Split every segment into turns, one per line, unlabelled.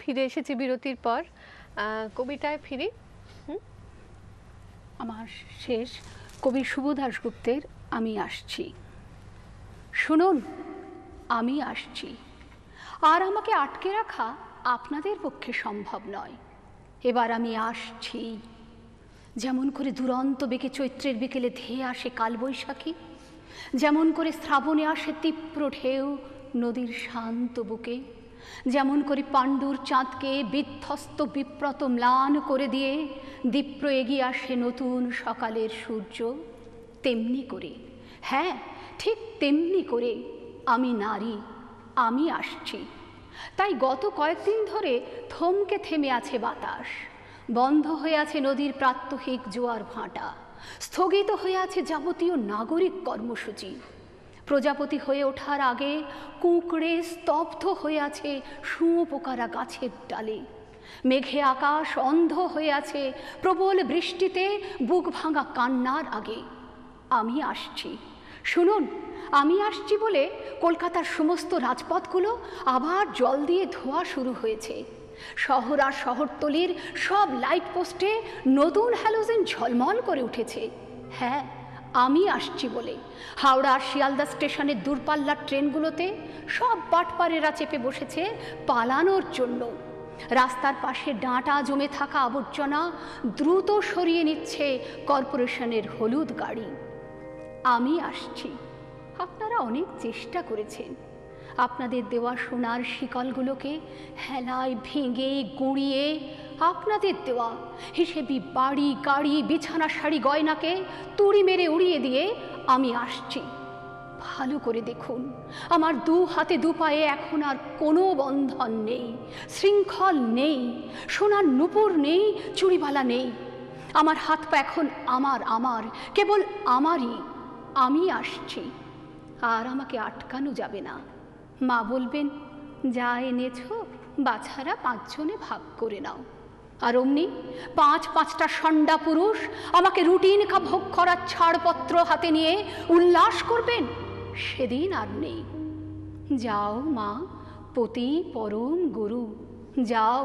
ফিরে এসেছি বিরতির পর। কবিতায় ফিরি।
আমার শেষ কবি শুভ দাশগুপ্তের আমি আসছি। শুনুন, আমি আসছি, আর আমাকে আটকে রাখা আপনাদের পক্ষে সম্ভব নয়। এবার আমি আসছি। যেমন করে দুরন্ত বেগে চৈত্রের বিকেলে ধেয়ে আসে কালবৈশাখী, যেমন করে শ্রাবণে আসে তীব্র ঢেউ নদীর শান্ত বুকে, যেমন করে পাণ্ডুর চাঁদকে বিধ্বস্ত বিপ্রত ম্লান করে দিয়ে দীপ্র এগিয়ে আসে নতুন সকালের সূর্য, তেমনি করে, হ্যাঁ ঠিক তেমনি করে আমি নারী, আমি আসছি। তাই গত কয়েকদিন ধরে থমকে থেমে আছে বাতাস, বন্ধ হয়ে আছে নদীর প্রাত্যহিক জোয়ার ভাঁটা, স্থগিত হয়ে আছে যাবতীয় নাগরিক কর্মসূচি। প্রজাপতি হয়ে ওঠার আগে কুঁকড়ে স্তব্ধ হয়ে আছে শুঁয়োপোকারা গাছের ডালে, মেঘে আকাশ অন্ধ হয়ে আছে প্রবল বৃষ্টিতে বুক ভাঙা কান্নার আগে। আমি আসছি। শুনুন, আমি আসছি বলে কলকাতার সমস্ত রাজপথগুলো আবার জল দিয়ে ধোয়া শুরু হয়েছে। শহর আর শহরতলির সব লাইট পোস্টে নতুন হ্যালোজেন ঝলমল করে উঠেছে। হ্যাঁ, আমি আসছি বলে হাওড়া আর শিয়ালদা স্টেশনের দূরপাল্লার ট্রেনগুলোতে সব বাটপারেরা চেপে বসেছে পালানোর জন্য। রাস্তার পাশে ডাঁটা জমে থাকা আবর্জনা দ্রুত সরিয়ে নিচ্ছে কর্পোরেশনের হলুদ গাড়ি। আমি আসছি। আপনারা অনেক চেষ্টা করেছেন আপনাদের দেওয়া সোনার শিকলগুলোকে হেলায় ভেঙে গুঁড়িয়ে আপনাদের দেওয়া হিসেবি বাড়ি গাড়ি বিছানা শাড়ি গয়নাকে তুড়ি মেরে উড়িয়ে দিয়ে আমি আসছি। ভালো করে দেখুন, আমার দু হাতে দু পায়ে এখন আর কোনো বন্ধন নেই, শৃঙ্খল নেই, সোনার নূপুর নেই, চুড়িবালা নেই। আমার হাত পা এখন আমার আমার কেবল আমারই। আমি আসছি, আর আমাকে আটকানো যাবে না। মা বলবেন, যা এনেছ বাছারা 5 জনে ভাগ করে নাও। আর অমনি 5-5টা ষণ্ডা পুরুষ আমাকে রুটিন ভোগ করার ছাড়পত্র হাতে নিয়ে উল্লাস করবেন, সেদিন আর নেই। যাও মা, পতি পরম গুরু, যাও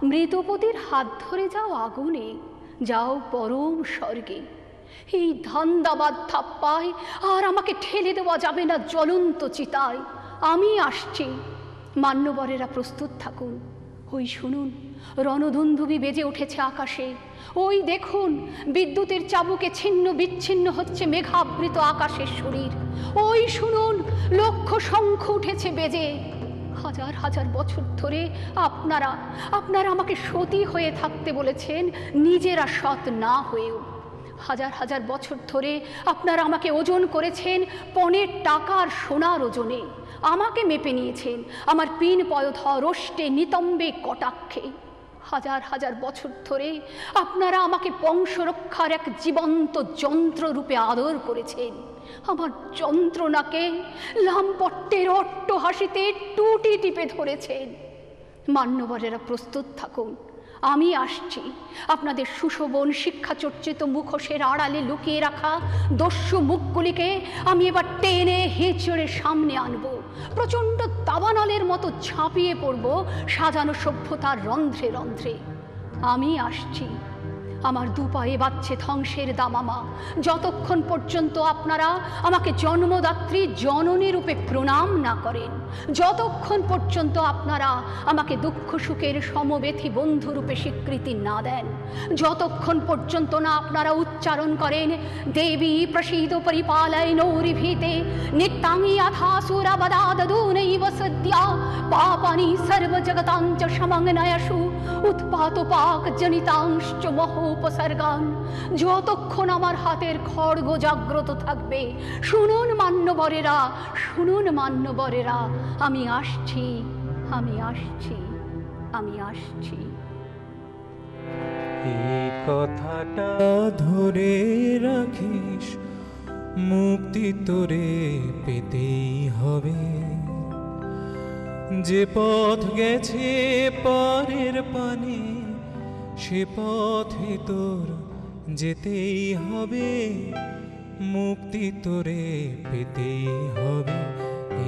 মৃতপতির হাত ধরে যাও আগুনে, যাও পরম স্বর্গে। এই ধান্দাবাদ থাপ্পায় আর আমাকে ঠেলে দেওয়া যাবে না জ্বলন্ত চিতায়। আমি আসছি। মান্যবরেরা প্রস্তুত থাকুন। ওই শুনুন, রণদুন্দুবি বেজে উঠেছে আকাশে। ওই দেখুন, বিদ্যুতের চাবুকে ছিন্ন বিচ্ছিন্ন হচ্ছে মেঘাবৃত আকাশের শরীর। ওই শুনুন, লক্ষ শঙ্খ উঠেছে বেজে। হাজার হাজার বছর ধরে আপনারা আমাকে সতী হয়ে থাকতে বলেছেন, নিজেরা সৎ না হয়েও। হাজার হাজার বছর ধরে আপনারা আমাকে ওজন করেছেন পণের টাকার সোনার ওজনে, আমাকে মেপে নিয়েছেন আমার পিন পয়ধর রোষ্টে নিতম্বে কটাক্ষে। হাজার হাজার বছর ধরে আপনারা আমাকে বংশরক্ষার এক জীবন্ত যন্ত্র রূপে আদর করেছেন। আমার যন্ত্রণাকে লামপট্টের অট্ট হাসিতে টুটি টিপে ধরেছেন। মান্যবরেরা প্রস্তুত থাকুন। আমি আসছি। আপনাদের সুশোভন শিক্ষাচর্চিত মুখোশের আড়ালে লুকিয়ে রাখা দস্যু মুখগুলিকে আমি এবার টেনে হেঁচড়ে সামনে আনব। প্রচণ্ড দাবানলের মতো ঝাঁপিয়ে পড়ব সাজানো সভ্যতার রন্ধ্রে রন্ধ্রে। আমি আসছি। আমার দুপায়ে বাজছে ধ্বংসের দামামা, যতক্ষণ পর্যন্ত আপনারা আমাকে জন্মদাত্রী জননী রূপে প্রণাম না করেন, যতক্ষণ পর্যন্ত আপনারা আমাকে দুঃখ সুখের সমবেথী বন্ধুরূপে স্বীকৃতি না দেন, যতক্ষণ পর্যন্ত না আপনারা উচ্চারণ করেন, দেবী প্রসীদ পরিপালয় নৌরিভীতে নিত্যাঙ্গি আথাসুরাবদাদূনৈব সদ্যা পাপানি সর্বজগতাঞ্চ সমগ্নয়সু উৎপাতপাক জনিতাংশ্চ মহোপসর্গান। যতক্ষণ আমার হাতের খড়গ জাগ্রত থাকবে, শুনুন মান্যবরেরা, শুনুন মান্যবরেরা, আমি আসছি, আমি আসছি, আমি আসছি।
এই কথাটা ধরে রাখিস, মুক্তি তোরে পেতেই হবে। যে পথ গেছে পরের পানে, সে পথে তোর যেতেই হবে। মুক্তি তোরে পেতেই হবে।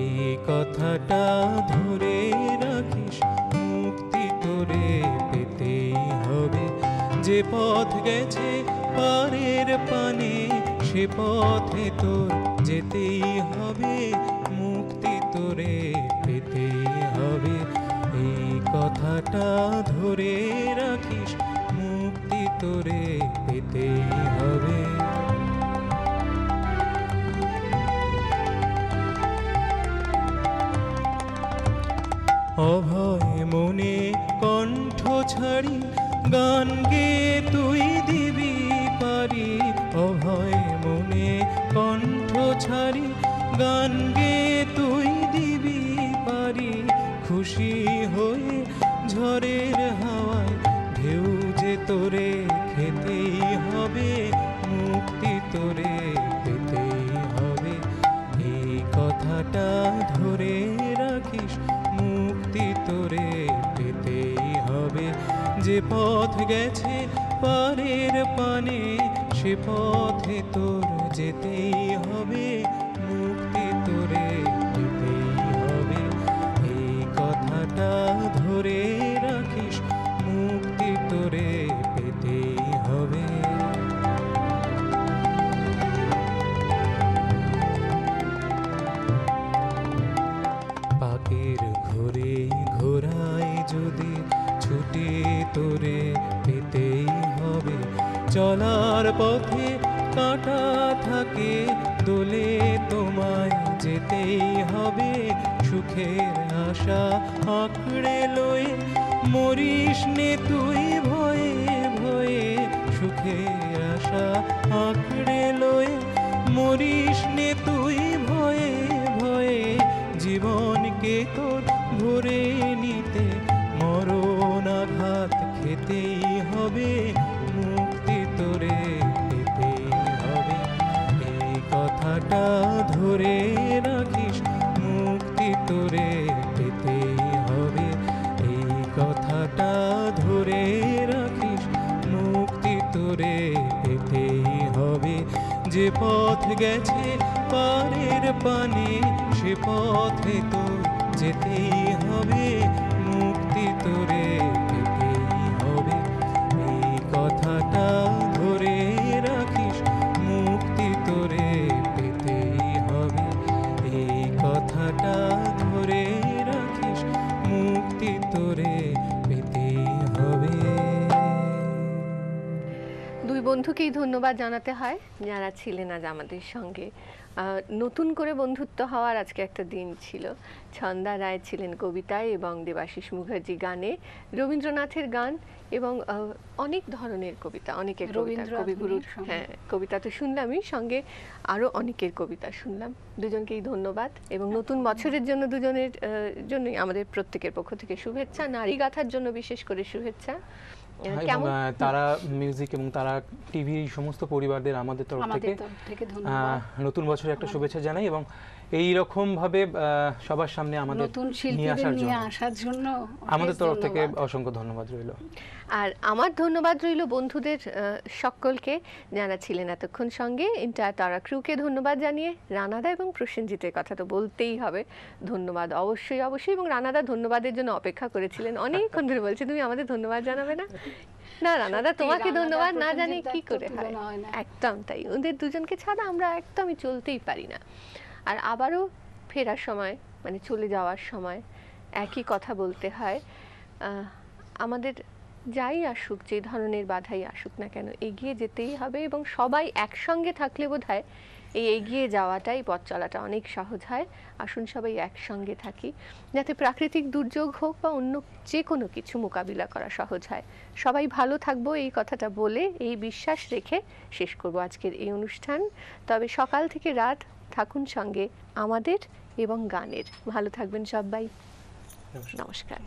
এই কথাটা ধরে রাখিস, মুক্তি তোরে পথ গেছে পারের পানে সে পথে তোর যেতেই হবে, মুক্তি তোরে পেতেই হবে। এই কথাটা ধরে রাখিস, মুক্তি তোরে পেতেই হবে। অভয় মনে কণ্ঠ ছাড়ি গান গে তুই দিবি পারি, অভয় মনে কণ্ঠ ছাড়ি গান গে তুই দিবি পারি। খুশি হয়ে ঝড়ের হাওয়ায় ঢেউ যে তোরে খেতেই হবে, মুক্তি তোরে পেতেই হবে। এই কথাটা ধরে রাখিস, মুক্তি তোরে পেতেই হবে। যে পথ গেছে পারের পানে সে পথে তোর যেতেই হবে, মুক্তি তোরে পেতেই হবে। এই কথাটা ধরে রাখিস, মুক্তি তোরে পেতেই হবে। পাকের ঘোরে ঘোরায় যদি ছুটে তোরে পেতেই হবে। চলার পথে কাঁটা থাকে দোলে তোমায় যেতেই হবে। সুখের আশা আঁকড়ে লয়ে মরিস নে তুই ভয়ে ভয়ে, সুখের আশা আঁকড়ে লয়ে মরিস নে তুই ভয়ে ভয়ে। জীবনকে তোর ভরে নিতে মরণ আঘাত খেতেই হবে, মুক্তি তোরে পেতেই হবে। এই কথাটা ধরে রাখিস, মুক্তি তোরে পেতেই হবে। এই কথাটা ধরে রাখিস, মুক্তি তোরে পেতেই হবে। যে পথ গেছে পারের পানে সে পথে তোর যেতেই হবে, মুক্তি তোরে পেতেই হবে। এই কথাটা ধরে রাখিস, মুক্তি তোরে পেতেই হবে। এই কথাটা ধরে রাখিস, মুক্তি তোরে পেতেই হবে।
দুই বন্ধুকেই ধন্যবাদ জানাতে হয় যারা ছিলেন আজ আমাদের সঙ্গে। নতুন করে বন্ধুত্ব হওয়ার আজকে একটা দিন ছিল। ছন্দা রায় ছিলেন কবিতায় এবং দেবাশিস মুখার্জি গানে, রবীন্দ্রনাথের গান এবং অনেক ধরনের কবিতা, অনেকের কবিতা, কবিগুরুর হ্যাঁ কবিতা তো শুনলামই, সঙ্গে আরও অনেকের কবিতা শুনলাম। দুজনকেই ধন্যবাদ এবং নতুন বছরের জন্য দুজনের জন্যই আমাদের প্রত্যেকের পক্ষ থেকে শুভেচ্ছা। নারী গাথার জন্য বিশেষ করে শুভেচ্ছা।
তারা মিউজিক এবং তারা টিভি সমস্ত পরিবারদের আমাদের তরফ থেকে নতুন বছরের একটা শুভেচ্ছা জানাই এবং এই রকম ভাবে সবার সামনে আমাদের
নতুন শিল্পীদের নিয়ে আসার জন্য
আমাদের তরফ থেকে অসংখ্য ধন্যবাদ রইল।
আর আমার ধন্যবাদ রইল বন্ধুদের সকলকে যারা ছিলেন এতক্ষণ সঙ্গে। এন্টায়ার তারা ক্রুকে ধন্যবাদ জানিয়ে রানাদা এবং প্রসেনজিতের কথা তো বলতেই হবে, ধন্যবাদ অবশ্যই অবশ্যই। এবং রানাদা ধন্যবাদের জন্য অপেক্ষা করেছিলেন অনেকক্ষণ ধরে, বলছে তুমি আমাদের ধন্যবাদ জানাবে না। না রানাদা, তোমাকে ধন্যবাদ না জানিয়ে কি করে হয়? একদম তাই, ওদের দুজনকে ছাড়া আমরা একদমই চলতেই পারি না। আর আবারও ফেরার সময় মানে চলে যাওয়ার সময় একই কথা বলতে হয়, আমাদের যাই আসুক, যে ধরনের বাধাই আসুক না কেন এগিয়ে যেতেই হবে এবং সবাই একসঙ্গে থাকলে বোধহয় এই এগিয়ে যাওয়াটাই, পথ চলাটা অনেক সহজ হয়। আসুন সবাই একসঙ্গে থাকি, যাতে প্রাকৃতিক দুর্যোগ হোক বা অন্য যে কোনো কিছু মোকাবিলা করা সহজ হয়। সবাই ভালো থাকবো এই কথাটা বলে, এই বিশ্বাস রেখে শেষ করব আজকের এই অনুষ্ঠান। তবে সকাল থেকে রাত থাকুন সঙ্গে আমাদের এবং গানের। ভালো থাকবেন সবাই, নমস্কার।